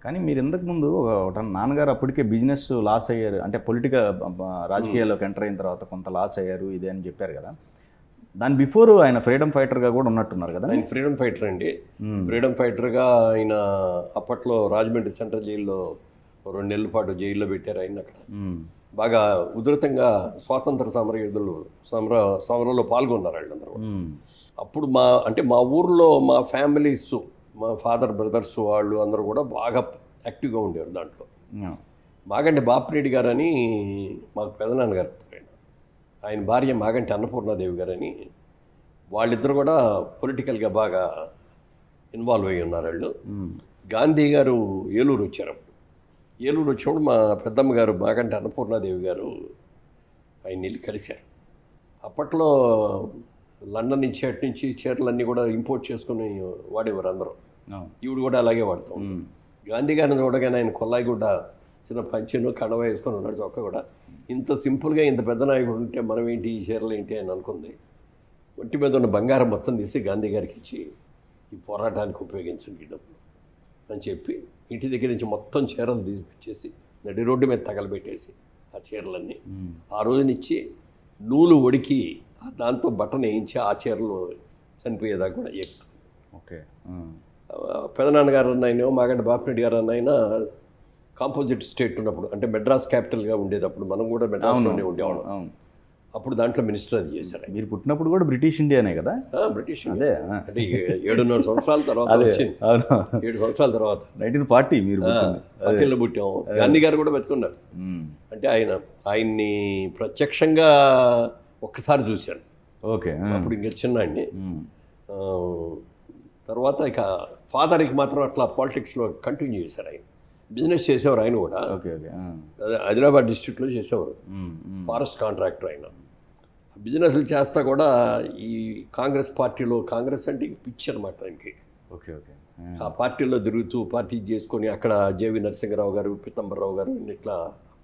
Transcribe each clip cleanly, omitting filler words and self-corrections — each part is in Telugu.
కానీ మీరు ఇంతకుముందు ఒక నాన్నగారు అప్పటికే బిజినెస్ లాస్ అయ్యారు, అంటే పొలిటికల్ రాజకీయాల్లోకి ఎంటర్ అయిన తర్వాత కొంత లాస్ అయ్యారు ఇదే అని చెప్పారు కదా. దాని బిఫోర్ ఆయన ఫ్రీడమ్ ఫైటర్గా కూడా ఉన్నట్టున్నారు కదా. ఆయన ఫ్రీడమ్ ఫైటర్ అండి. ఫ్రీడమ్ ఫైటర్గా ఆయన అప్పట్లో రాజమండ్రి సెంట్రల్ జైల్లో 2 నెలల పాటు జైల్లో పెట్టారు ఆయన. అక్కడ బాగా ఉధృతంగా స్వాతంత్ర సమరయోధులు సమరంలో పాల్గొన్నారు వాళ్ళందరూ. అప్పుడు మా ఊర్లో మా ఫ్యామిలీస్, మా ఫాదర్ బ్రదర్స్ వాళ్ళు అందరూ కూడా బాగా యాక్టివ్గా ఉండేవారు దాంట్లో. మాగంటి బాపిరెడ్డి గారని మాకు పెదనాన్నగారు, ఆయన భార్య మాగంటి అన్నపూర్ణాదేవి గారని, వాళ్ళిద్దరు కూడా పొలిటికల్గా బాగా ఇన్వాల్వ్ అయ్యి ఉన్నారు వాళ్ళు. గాంధీ గారు ఏలూరు వచ్చారు. ఏలూరు వచ్చినప్పుడు మా పెద్దమ్మ గారు మాగంటి అన్నపూర్ణాదేవి గారు ఆయన వెళ్ళి కలిశారు. అప్పట్లో లండన్ నుంచి అటు నుంచి చీరలన్నీ కూడా ఇంపోర్ట్ చేసుకుని వాడేవారు అందరూ. ఈవిడ కూడా అలాగే వాడతాం. గాంధీ గారిని చూడగానే ఆయన కొల్లాయి కూడా చిన్న పంచెను కడవ వేసుకొని ఉన్నాడు, చొక్క కూడా. ఇంత సింపుల్గా ఇంత పెద్ద నాయకుడు ఉంటే మనం ఏంటి, ఈ చీరలు ఏంటి అని అనుకుంది. ఒంటి మీద ఉన్న బంగారం మొత్తం తీసి గాంధీ గారికి ఇచ్చి ఈ పోరాటానికి ఉపయోగించండి డబ్బులు అని చెప్పి ఇంటి దగ్గర నుంచి మొత్తం చీరలు తీసిపెట్టేసి నడి రోడ్డు మీద తగలబెట్టేసి ఆ చీరలన్నీ ఆ రోజునిచ్చి నూలు ఒడికి దాంతో బట్టను వేయించి ఆ చీరలు చనిపోయేదాకా కూడా అయ్యేది. ఓకే. పెదనాన్నగారు అన్నైనా మాగంటి బాపిరెడ్డి గారు అన్నైనా కాంపోజిట్ స్టేట్ ఉన్నప్పుడు, అంటే మెడ్రాస్ క్యాపిటల్గా ఉండేటప్పుడు, మనం కూడా మెడ్రాస్లోనే ఉండేవాళ్ళం. అప్పుడు దాంట్లో మినిస్టర్ అది చేశారు. మీరు పుట్టినప్పుడు కూడా బ్రిటిష్ ఇండియానే కదా. బ్రిటిష్ అదే, అంటే 7.5 సంవత్సరాల తర్వాత వచ్చింది. 7 సంవత్సరాల తర్వాత 1940 మీరు పార్టీలో పుట్టాం. గాంధీ గారు కూడా బతుకున్నారు. అంటే ఆయన్ని ప్రత్యక్షంగా ఒక్కసారి చూశాను. ఓకే. అప్పుడు ఇంకా చిన్నాడిని. తర్వాత ఇక ఫాదర్కి మాత్రం అట్లా పాలిటిక్స్లో కంటిన్యూ చేశారు. ఆయన బిజినెస్ చేసేవారు. ఆయన కూడా ఆదిలాబాద్ డిస్ట్రిక్ట్లో చేసేవారు, ఫారెస్ట్ కాంట్రాక్టర్ ఆయన. బిజినెస్లు చేస్తా కూడా ఈ కాంగ్రెస్ పార్టీలో, కాంగ్రెస్ అంటే పిచ్చి అనమాట ఆయనకి. ఓకే. ఓకే. ఆ పార్టీలో తిరుగుతూ పార్టీ చేసుకొని అక్కడ జేవి నరసింహరావు గారు, పీతాంబరరావు గారు ఇట్లా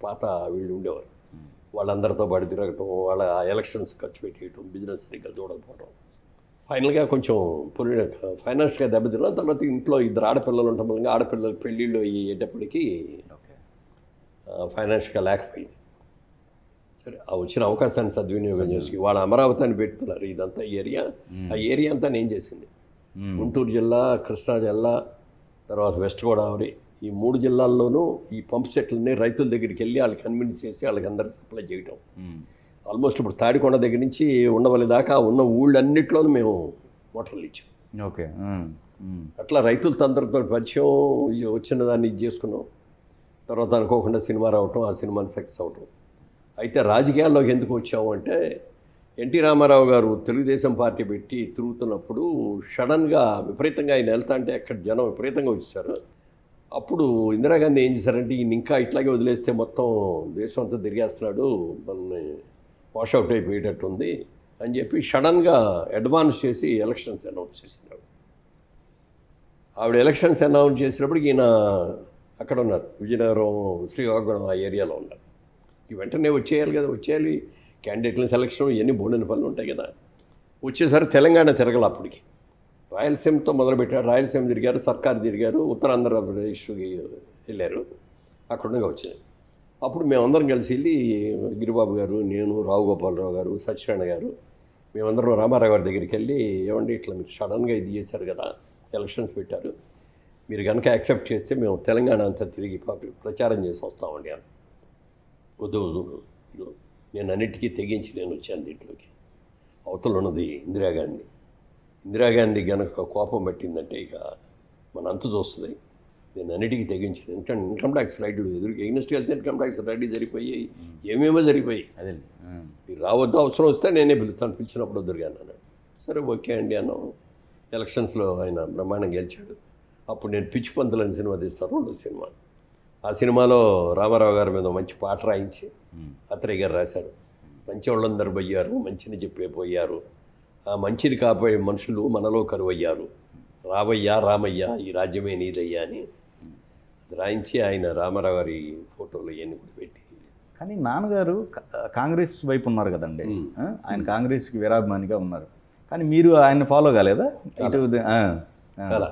పాత వీళ్ళు ఉండేవారు. వాళ్ళందరితో పాటు తిరగటం, వాళ్ళ ఎలక్షన్స్ ఖర్చు పెట్టేయటం, బిజినెస్ సరిగ్గా చూడకపోవడం. ఫైనల్గా కొంచెం ఫైనాన్స్గా దెబ్బతిన్నా. తర్వాత ఇంట్లో 2 ఆడపిల్లలు ఉండటం వల్ల ఆడపిల్లలు పెళ్ళిళ్ళు అయ్యేటప్పటికీ ఫైనాన్షియల్గా లేకపోయింది. సరే, ఆ వచ్చిన అవకాశాన్ని సద్వినియోగం చేసుకుని వాళ్ళ అమరావతి అని పెడుతున్నారు. ఇదంతా ఏరియా, ఆ ఏరియా అంతా నేను చేసింది. గుంటూరు జిల్లా, కృష్ణా జిల్లా, తర్వాత వెస్ట్ గోదావరి, ఈ 3 జిల్లాల్లోనూ ఈ పంప్ సెట్లని రైతుల దగ్గరికి వెళ్ళి వాళ్ళకి కన్విన్స్ చేసి వాళ్ళకి అందరికి సప్లై చేయటం. ఆల్మోస్ట్ ఇప్పుడు తాడికొండ దగ్గర నుంచి ఉండవల్లి దాకా ఉన్న ఊళ్ళన్నింటిలోనూ మేము మోటార్లు ఇచ్చాం. ఓకే. అట్లా రైతులతో అందరితో పరిచయం వచ్చిన దాన్ని ఇది చేసుకున్నాం. తర్వాత అనుకోకుండా సినిమా రావటం, ఆ సినిమాని సక్సెస్ అవటం. అయితే రాజకీయాల్లోకి ఎందుకు వచ్చాము అంటే, ఎన్టీ రామారావు గారు తెలుగుదేశం పార్టీ పెట్టి తిరుగుతున్నప్పుడు సడన్గా విపరీతంగా ఆయన వెళ్తా అంటే అక్కడ జనం విపరీతంగా వచ్చేసారు. అప్పుడు ఇందిరాగాంధీ ఏం చేశారంటే, ఈయన ఇంకా ఇట్లాగే వదిలేస్తే మొత్తం దేశం అంతా తిరిగేస్తున్నాడు, మనల్ని వాషౌట్ అయిపోయేటట్టుంది అని చెప్పి సడన్గా అడ్వాన్స్ చేసి ఎలక్షన్స్ అనౌన్స్ చేసినాడు. ఆవిడ ఎలక్షన్స్ అనౌన్స్ చేసినప్పటికి ఈయన అక్కడ ఉన్నారు, విజయనగరం, శ్రీకాకుళం ఆ ఏరియాలో ఉన్నారు. వెంటనే వచ్చేయాలి కదా, వచ్చేయాలి, క్యాండిడేట్ల సెలక్షన్ ఇవన్నీ బోడిన పనులు ఉంటాయి కదా. వచ్చేసరికి తెలంగాణ తిరగల. అప్పటికి రాయలసీమతో మొదలుపెట్టారు. రాయలసీమ తిరిగారు, సర్కార్ తిరిగారు, ఉత్తరాంధ్రప్రదేశ్కి వెళ్ళారు, అక్కడగా వచ్చాయి. అప్పుడు మేమందరం కలిసి వెళ్ళి, గిరిబాబు గారు, నేను, రావు గోపాలరావు గారు, సత్యనారాయణ గారు, మేమందరం రామారావు గారి దగ్గరికి వెళ్ళి, ఏమండి ఇట్లా మీరు సడన్గా ఇది చేశారు కదా, ఎలక్షన్స్ పెట్టారు, మీరు కనుక యాక్సెప్ట్ చేస్తే మేము తెలంగాణ అంతా తిరిగి ప్రచారం చేసి వస్తామండి అని. వద్దు, నేను అన్నిటికీ తెగించి నేను వచ్చాను దీంట్లోకి. అవతల ఉన్నది ఇందిరాగాంధీ కనుక కోపం పట్టిందంటే ఇక మన అంతు చూస్తుంది. నేను అన్నిటికీ తెగించింది. ఎందుకంటే ఇన్కమ్ ట్యాక్స్ రైడ్లు ఎగ్నెస్ట్ వెళ్తే ఇన్కమ్ ట్యాక్స్ రైడ్లు జరిగిపోయాయి, ఏమేమో జరిగిపోయాయి. అదే మీరు రావద్దు, అవసరం వస్తే నేనే పిలుస్తాను, పిలిచినప్పుడు వద్దురుగా అన్నాడు. సరే ఓకే అండి అన్నాం. ఎలక్షన్స్లో ఆయన బ్రహ్మాండం గెలిచాడు. అప్పుడు నేను పిచ్చి పంతులు అని సినిమా తీస్తాను, 2వ సినిమా. ఆ సినిమాలో రామారావు గారి మీద మంచి పాట రాయించి అత్రేయ గారు రాశారు. మంచి వాళ్ళందరూ పోయారు, మంచిని చెప్పే పోయారు, ఆ మంచిని కాపాడే మనుషులు మనలో కరువయ్యారు, రావయ్యా రామయ్య ఈ రాజ్యమే నీదయ్యా అని రాయించి ఆయన రామారావు గారి ఫోటోలు ఇవన్నీ కూడా పెట్టి. కానీ నాన్నగారు కాంగ్రెస్ వైపు ఉన్నారు కదండి, ఆయన కాంగ్రెస్కి వీరాభిమానిగా ఉన్నారు. కానీ మీరు ఆయన ఫాలో కాలేదా? అలా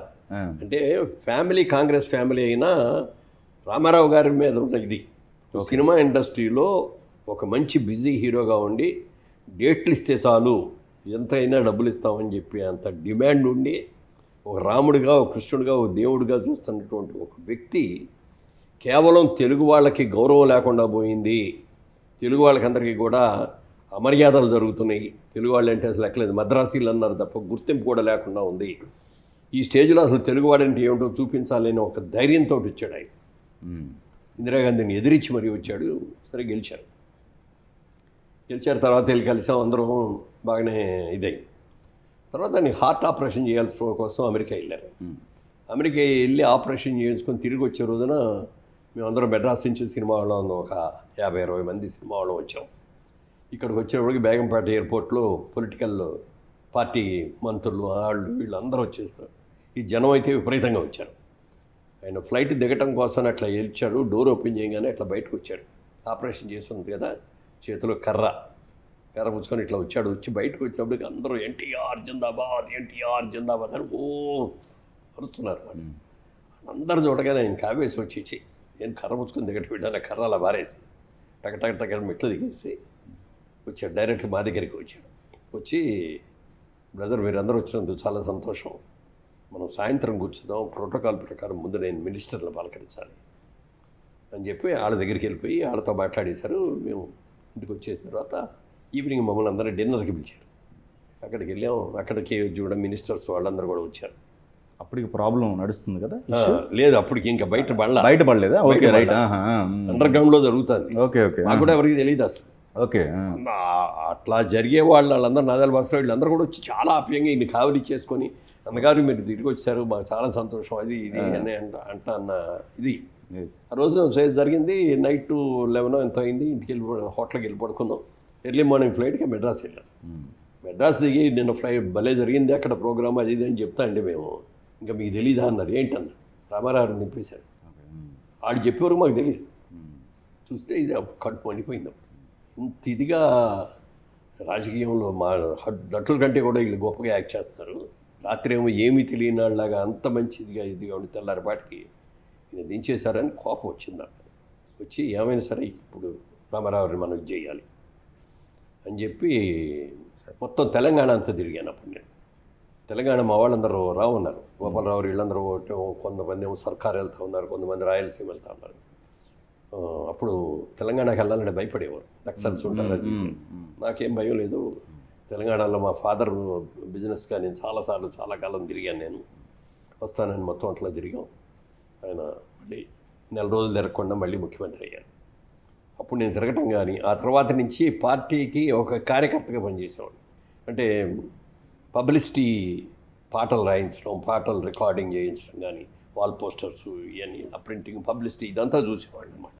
అంటే ఫ్యామిలీ కాంగ్రెస్ ఫ్యామిలీ అయినా రామారావు గారి మీద ఉన్న ఇది సినిమా ఇండస్ట్రీలో ఒక మంచి బిజీ హీరోగా ఉండి డేట్లు ఇస్తే చాలు ఎంతైనా డబ్బులు ఇస్తామని చెప్పి అంత డిమాండ్ ఉండి ఒక రాముడిగా ఒక కృష్ణుడిగా ఒక దేవుడిగా చూస్తున్నటువంటి ఒక వ్యక్తి కేవలం తెలుగు వాళ్ళకి గౌరవం లేకుండా పోయింది, తెలుగు వాళ్ళకందరికీ కూడా అమర్యాదలు జరుగుతున్నాయి, తెలుగు వాళ్ళు అంటే అసలు లెక్కలేదు, మద్రాసీలు అన్నారు తప్ప గుర్తింపు కూడా లేకుండా ఉంది, ఈ స్టేజ్లో అసలు తెలుగువాడంటే ఏమిటో చూపించాలని ఒక ధైర్యంతో వచ్చాడు ఆయన. ఇందిరాగాంధీని ఎదిరించి మరీ వచ్చాడు. సరే గెలిచారు తర్వాత వెళ్ళి కలిసాం, అందరం బాగానే ఇదైంది. తర్వాత దాన్ని హార్ట్ ఆపరేషన్ చేయాల్సిన కోసం అమెరికా వెళ్ళారు. అమెరికా వెళ్ళి ఆపరేషన్ చేయించుకొని తిరిగి వచ్చే రోజున మేమందరం మెడ్రాస్ నుంచి సినిమా వాళ్ళం ఒక 50-60 మంది సినిమా వాళ్ళం వచ్చాం. ఇక్కడికి వచ్చేప్పటికి బేగంపేట ఎయిర్పోర్ట్లో పొలిటికల్ పార్టీ మంత్రులు వాళ్ళు వీళ్ళు అందరూ వచ్చేసారు. ఈ జనం అయితే విపరీతంగా వచ్చారు. ఆయన ఫ్లైట్ దిగటం కోసం అట్లా వెళ్ళాడు. డోర్ ఓపెన్ చేయగానే అట్లా బయటకు వచ్చాడు. ఆపరేషన్ చేస్తుంది కదా, చేతిలో కర్ర పుచ్చుకొని ఇట్లా వచ్చాడు. వచ్చి బయటకు వచ్చినప్పటికి అందరూ ఎన్టీఆర్ జిందాబాద్ అని అరుస్తున్నారు. అందరు చూడగానే ఆయన కావేసి వచ్చి నేను కర్ర పుచ్చుకొని దిగట్టు పెట్టాను. కర్ర అలా బారేసి టక మెట్లు దిగేసి వచ్చాడు. డైరెక్ట్ మా దగ్గరికి వచ్చాడు. వచ్చి బ్రదర్ మీరందరూ వచ్చినందుకు చాలా సంతోషం, మనం సాయంత్రం కూర్చుందాం, ప్రోటోకాల్ ప్రకారం ముందు నేను మినిస్టర్ని పలకరించాలి అని చెప్పి వాళ్ళ దగ్గరికి వెళ్ళిపోయి వాళ్ళతో మాట్లాడేశారు. మేము ఇంటికి వచ్చేసిన తర్వాత ఈవినింగ్ మమ్మల్ని అందరూ డిన్నర్కి పిలిచారు. అక్కడికి వెళ్ళాం. అక్కడికి కూడా మినిస్టర్స్ వాళ్ళందరూ కూడా వచ్చారు. అప్పటికి ప్రాబ్లం నడుస్తుంది కదా? లేదు, అప్పటికి ఇంకా బయటపడలేదా? Okay, right. అండర్ గ్రౌండ్లో జరుగుతుంది. ఓకే నాకు కూడా ఎవరికి తెలియదు అసలు. ఓకే, అట్లా జరిగే వాళ్ళందరూ నాదాల భాస్కర్ వీళ్ళందరూ కూడా వచ్చి చాలా ఆప్యాయంగా ఇన్ని కావలి చేసుకొని, అన్నగారు మీరు తిరిగి వచ్చారు, మాకు చాలా సంతోషం, అది ఇది అని అన్న ఇది. ఆ రోజు జరిగింది. నైట్ 11 ఎంతో అయింది. ఇంటికి హోటల్కి వెళ్ళి పడుకున్నాం. ఎర్లీ మార్నింగ్ ఫ్లైట్కి మెడ్రాస్ వెళ్ళాం. మెడ్రాస్ దిగి నిన్న ఫ్లైట్ భలే జరిగింది అక్కడ ప్రోగ్రామ్ అది ఇది అని చెప్తా అండి మేము. ఇంకా మీకు తెలీదా అన్నారు. ఏంటన్నారు? రామారావుని నింపేశారు. ఆడు చెప్పేవారు మాకు తెలియదు. చూస్తే ఇది కడుపు మండిపోయింది. ఇంత ఇదిగా రాజకీయంలో మా నటుల కంటే కూడా వీళ్ళు గొప్పగా యాక్ట్ చేస్తున్నారు. రాత్రి ఏమో ఏమీ తెలియని వాళ్ళలాగా అంత మంచి ఇదిగా ఉండి తెల్లారిపాటికి ఈయన దించేశారని కోపం వచ్చింది నాకు. వచ్చి ఏమైనా సరే ఇప్పుడు రామారావుని మనం ఇది చేయాలి అని చెప్పి మొత్తం తెలంగాణ అంతా తిరిగాను. అప్పుడు నేను తెలంగాణ మా వాళ్ళందరూ ఉన్నారు, గోపాలరావు వీళ్ళందరూ కొంతమంది ఏమో సర్కారు వెళ్తూ ఉన్నారు, కొంతమంది రాయలసీమ వెళ్తూ ఉన్నారు. అప్పుడు తెలంగాణకి వెళ్ళాలంటే భయపడేవారు, నక్సల్స్ ఉంటారు. అది నాకేం భయం లేదు. తెలంగాణలో మా ఫాదర్ బిజినెస్గా నేను చాలాసార్లు చాలా కాలం తిరిగాను. నేను వస్తానని మొత్తం అట్లా తిరిగాం. ఆయన మళ్ళీ 4 రోజులు తిరగకుండా మళ్ళీ ముఖ్యమంత్రి అయ్యారు. అప్పుడు నేను తిరగటం కానీ ఆ తర్వాత నుంచి పార్టీకి ఒక కార్యకర్తగా పనిచేసేవాడు. అంటే పబ్లిసిటీ, పాటలు రాయించడం, పాటలు రికార్డింగ్ చేయించడం కానీ, వాల్ పోస్టర్స్ ఇవన్నీ, ఆ ప్రింటింగ్, పబ్లిసిటీ ఇదంతా చూసేవాడు అన్నమాట.